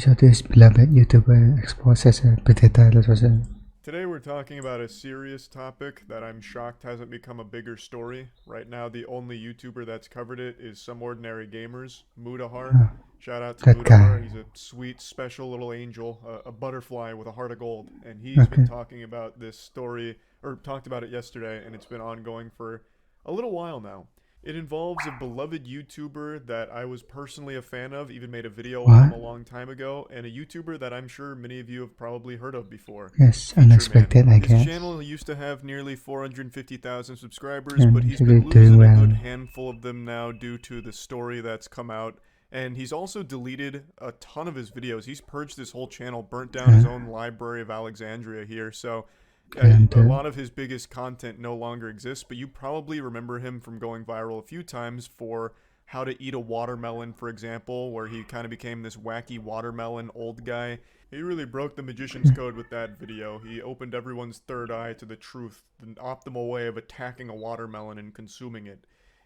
So this beloved YouTuber exposed as a predator. That was a Today we're talking about a serious topic that I'm shocked hasn't become a bigger story. Right now the only YouTuber that's covered it is Some Ordinary Gamers, Mudahar. Shout out to that Mudahar, guy. he's a sweet, special little angel, a butterfly with a heart of gold. And he's been Okay. talking about this story, or talked about it yesterday, and it's been ongoing for a little while now. It involves a beloved YouTuber that I was personally a fan of, even made a video on him What? a long time ago, and a YouTuber that I'm sure many of you have probably heard of before. Yes, Feature Man. unexpected, I His guess. channel used to have nearly 450,000 subscribers, And but he's he's been doing losing a good well. handful of them now due to the story that's come out. And he's also deleted a ton of his videos. He's purged his whole channel, burnt down his own Library of Alexandria here. So And a lot of his biggest content no longer exists, but you probably remember him from going viral a few times for how to eat a watermelon, for example, where he kind of became this wacky watermelon old guy. He really broke the magician's code with that video. He opened everyone's third eye to the truth, the optimal way of attacking a watermelon and consuming it.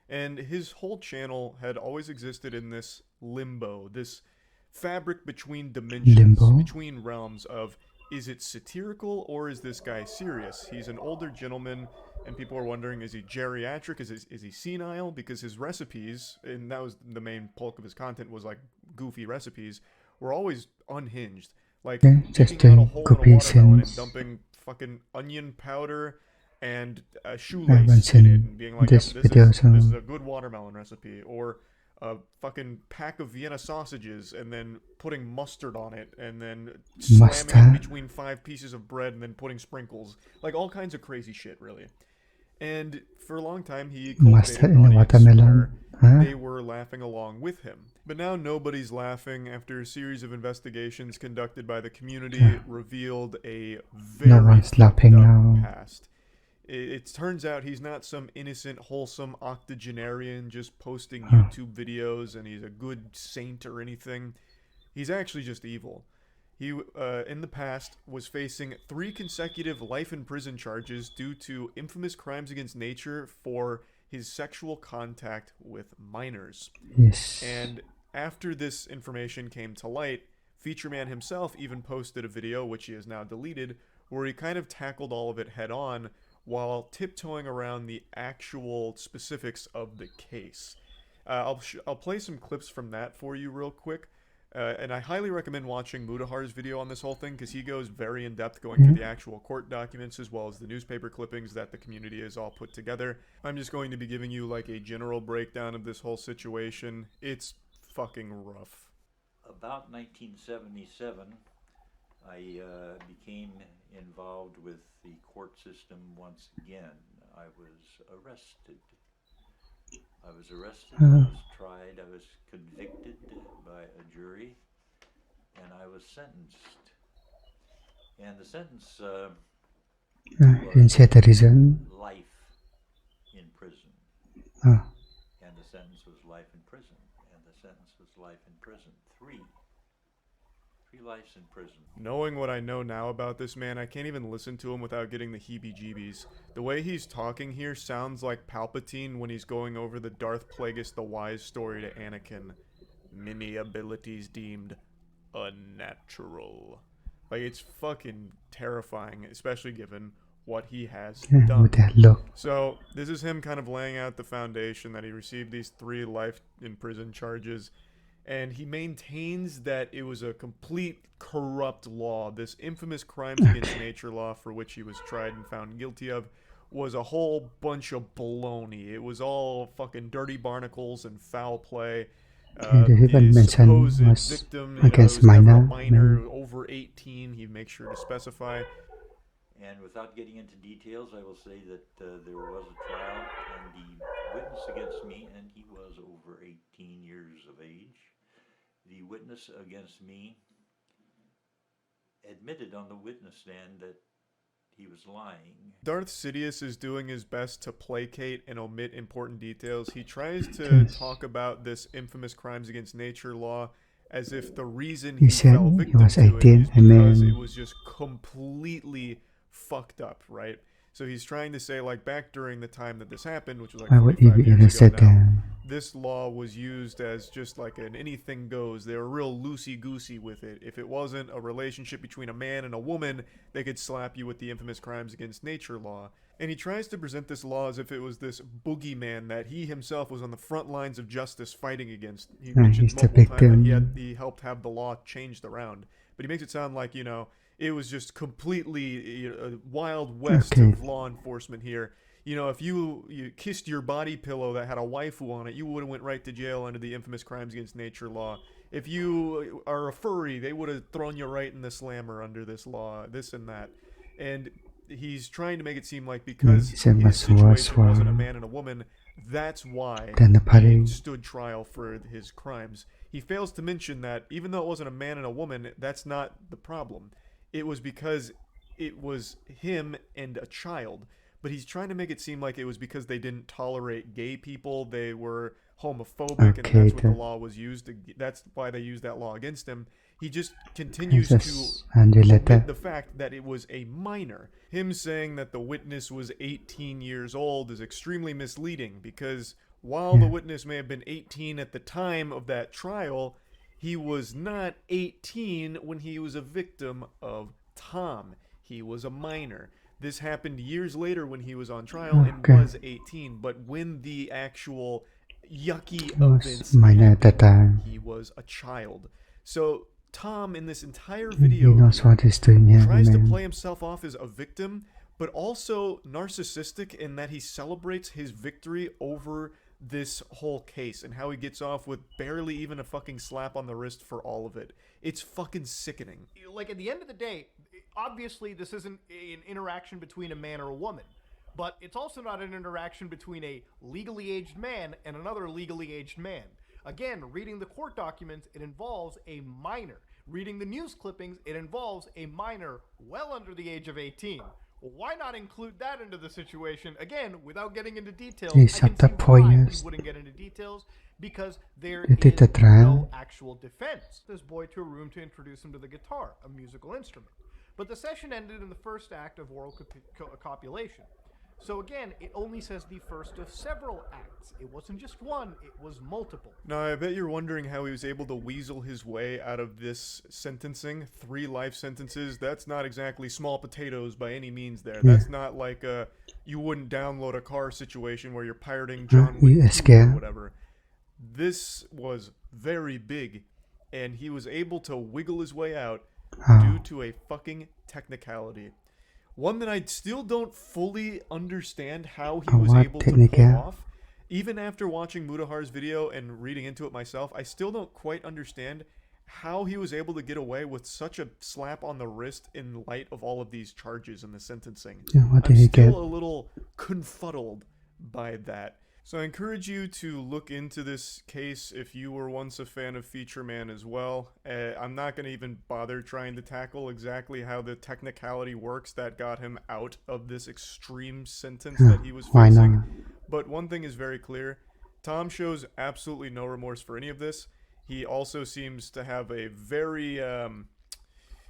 And his whole channel had always existed in this limbo, this fabric between dimensions, Limbo? between realms of, is it satirical or is this guy serious? He's an older gentleman, and people are wondering, is he geriatric? Is he senile? Because his recipes, and that was the main bulk of his content, was like goofy recipes, were always unhinged. Like just digging out a doing hole in a copy watermelon and scenes. dumping fucking onion powder and a I've shoelace in it, seen and being like, this yep, video, this is so a good watermelon recipe. Or a fucking pack of Vienna sausages and then putting mustard on it and then slamming it mustard. between 5 pieces of bread and then putting sprinkles. Like all kinds of crazy shit, really. And for a long time, he Mustard cultivated in an a audience where watermelon. Huh? they were laughing along with him. But now nobody's laughing after a series of investigations conducted by the community revealed a No very one's fucked laughing up now. past. It turns out he's not some innocent, wholesome octogenarian just posting YouTube videos and he's a good saint or anything. He's actually just evil. He, in the past, was facing 3 consecutive life in prison charges due to infamous crimes against nature for his sexual contact with minors. Yes. And after this information came to light, Feature Man himself even posted a video, which he has now deleted, where he kind of tackled all of it head on while tiptoeing around the actual specifics of the case. I'll play some clips from that for you real quick. And I highly recommend watching Mudahar's video on this whole thing because he goes very in-depth going through the actual court documents as well as the newspaper clippings that the community has all put together. I'm just going to be giving you like a general breakdown of this whole situation. It's fucking rough. About 1977, I became involved with the court system once again. I was arrested. I was tried, I was convicted by a jury, and I was sentenced. And the sentence Didn't say the reason. life in prison. Oh. And the sentence was life in prison. And the sentence was life in prison. Three lives in prison. Knowing what I know now about this man, I can't even listen to him without getting the heebie-jeebies. The way he's talking here sounds like Palpatine when he's going over the Darth Plagueis the Wise story to Anakin. Many abilities deemed unnatural. Like, it's fucking terrifying, especially given what he has done. With that look. So, this is him kind of laying out the foundation that he received these 3 life in prison charges. And he maintains that it was a complete corrupt law. This infamous crimes against nature law for which he was tried and found guilty of was a whole bunch of baloney. It was all fucking dirty barnacles and foul play. They even The mentioned supposed was victim, against was never a minor. minor, over 18. He makes sure to specify. And without getting into details, I will say that there was a trial, and the witness against me, and he was over 18 years of age. The witness against me admitted on the witness stand that he was lying. Darth Sidious is doing his best to placate and omit important details. He tries to talk about this infamous crimes against nature law as if the reason he said fell he victim was to it 18, is and because then it was just completely fucked up, right? So he's trying to say, like, back during the time that this happened, which was like Why would he 45 be years ago arrested now, then? this law was used as just like an anything goes. They were real loosey-goosey with it. If it wasn't a relationship between a man and a woman, they could slap you with the infamous crimes against nature law. And he tries to present this law as if it was this boogeyman that he himself was on the front lines of justice fighting against. He mentions he's the multiple times that victim. he helped have the law changed around. But he makes it sound like, you know, it was just completely a wild west Okay. of law enforcement here. You know, if you kissed your body pillow that had a waifu on it, you would have went right to jail under the infamous crimes against nature law. If you are a furry, they would have thrown you right in the slammer under this law, this and that. And he's trying to make it seem like because He said his situation wasn't a man and a woman, that's why Then the he party. stood trial for his crimes. He fails to mention that even though it wasn't a man and a woman, that's not the problem. It was because it was him and a child. But he's trying to make it seem like it was because they didn't tolerate gay people, they were homophobic, and Okay, that's what the then. law was used. That's why they used that law against him. He just continues Princess to and omit letter. the fact that it was a minor. Him saying that the witness was 18 years old is extremely misleading because while the witness may have been 18 at the time of that trial, he was not 18 when he was a victim of Tom. He was a minor. This happened years later when he was on trial and Okay. was 18, but when the actual yucky Was events minor at that happened, time. he was a child. So Tom in this entire He video knows what he's doing here, tries to man. play himself off as a victim, but also narcissistic in that he celebrates his victory over this whole case and how he gets off with barely even a fucking slap on the wrist for all of it. It's fucking sickening. Like, at the end of the day, obviously this isn't an interaction between a man or a woman, but it's also not an interaction between a legally aged man and another legally aged man. Again, reading the court documents, it involves a minor. Reading the news clippings, it involves a minor well under the age of 18. Why not include that into the situation? Again, without getting into details, He's I can at the see why we point. wouldn't get into details, because there He did the is trial. no actual defense. This boy to a room to introduce him to the guitar, a musical instrument. But the session ended in the first act of oral copulation. So again, it only says the first of several acts. It wasn't just one, it was multiple. Now, I bet you're wondering how he was able to weasel his way out of this sentencing. 3 life sentences, that's not exactly small potatoes by any means there. That's not like a you wouldn't download a car situation where you're pirating John he Wick 2 or escaped. whatever. This was very big, and he was able to wiggle his way out due to a fucking technicality. One that I still don't fully understand how he was What able to pull technical? off. Even after watching Mudahar's video and reading into it myself, I still don't quite understand how he was able to get away with such a slap on the wrist in light of all of these charges in the sentencing. Yeah, what I'm did he still get? a little confuddled by that. So I encourage you to look into this case if you were once a fan of Feature Man as well. I'm not going to even bother trying to tackle exactly how the technicality works that got him out of this extreme sentence that he was Why facing. not? But one thing is very clear. Tom shows absolutely no remorse for any of this. He also seems to have a very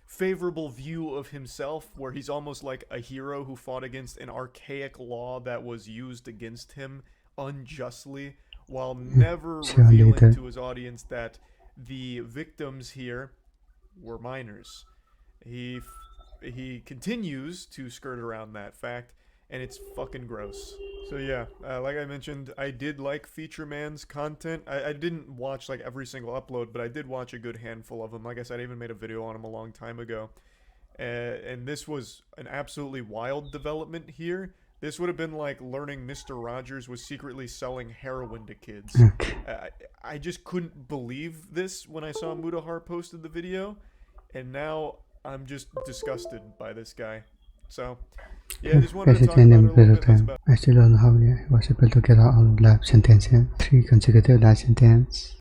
favorable view of himself, where he's almost like a hero who fought against an archaic law that was used against him unjustly, while never revealing later. to his audience that the victims here were minors. He continues to skirt around that fact, and it's fucking gross. So yeah, like I mentioned, I did like Feature Man's content. I didn't watch like every single upload, but I did watch a good handful of them. Like I said, I even made a video on him a long time ago. And this was an absolutely wild development here. This would have been like learning Mr. Rogers was secretly selling heroin to kids. Okay. I just couldn't believe this when I saw Mudahar posted the video, and now I'm just disgusted by this guy. So, yeah, I just wanted to talk about it a little bit. That's about I still don't know how he was able to get out on life sentence here. 3 consecutive life sentence.